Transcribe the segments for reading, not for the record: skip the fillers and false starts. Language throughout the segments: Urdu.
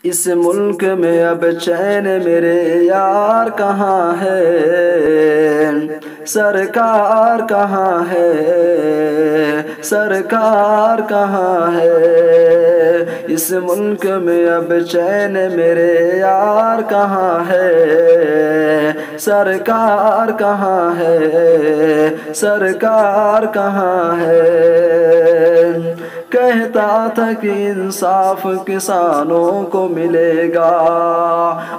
اس ملک میں اب چین میرے یار کہاں ہے، سرکار کہاں ہے، سرکار کہاں ہے، اس ملک میں اب چین میرے یار کہاں ہے، سرکار کہاں ہے، سرکار کہاں ہے۔ کہتا تھا کہ انصاف کسانوں کو ملے گا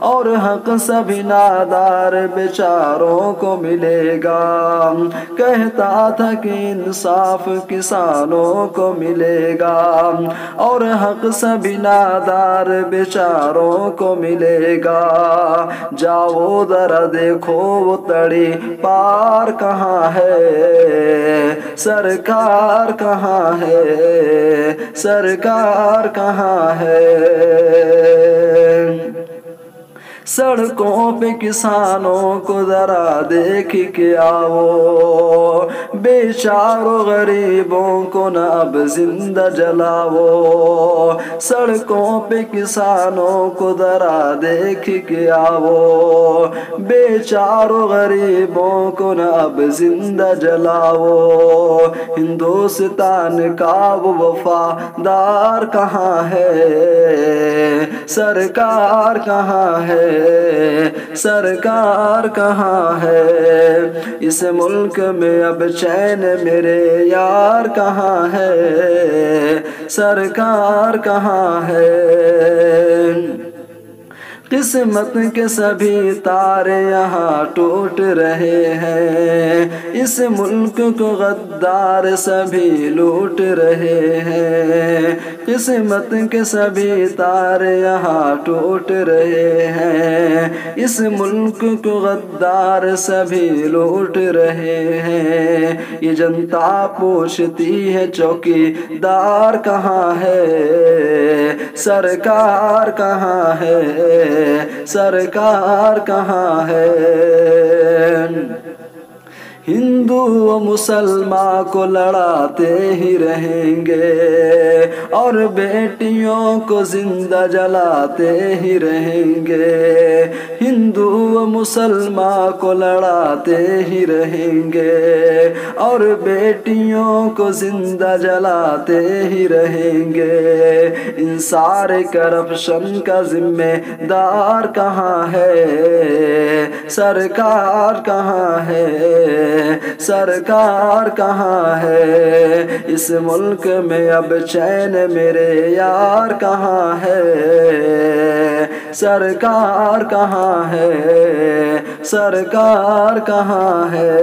اور حق سبھی نادار بیچاروں کو ملے گا، کہتا تھا کہ انصاف کسانوں کو ملے گا اور حق سبھی نادار بیچاروں کو ملے گا۔ جاؤ ذرا دیکھو وہ تڑی پار کہاں ہے، سرکار کہاں ہے، سرکار کہاں ہے۔ سڑکوں پہ کسانوں کو ذرا دیکھ کے آؤ، بیچاروں غریبوں کو نہ اب زندہ جلاؤ، سڑکوں پہ کسانوں کو ذرا دیکھ کے آؤ، بیچاروں غریبوں کو نہ اب زندہ جلاؤ۔ ہندوستان کا وہ وفادار کہاں ہے، سرکار کہاں ہے، سرکار کہاں ہے، اس ملک میں اب چین میرے یار کہاں ہے، سرکار کہاں ہے۔ قسمت کے سبھی تارے یہاں ٹوٹ رہے ہیں، اس ملک کو غدار سبھی لوٹ رہے ہیں، قسمت کے سبھی تارے یہاں ٹوٹ رہے ہیں، اس ملک کو غدار سبھی لوٹ رہے ہیں۔ یہ جنتا پوچھتی ہے چوکی دار کہاں ہے، سرکار کہاں ہے، سرکار کہاں ہے۔ ہندو و مسلمان کو لڑاتے ہی رہیں گے اور بیٹیوں کو زندہ جلاتے ہی رہیں گے، ہندو و مسلمان کو لڑاتے ہی رہیں گے اور بیٹیوں کو زندہ جلاتے ہی رہیں گے۔ ان سارے کرپشن کا ذمہ دار کہاں ہے، سرکار کہاں ہے، سرکار کہاں ہے، اس ملک میں اب چین میرے یار کہاں ہے، سرکار کہاں ہے، سرکار کہاں ہے۔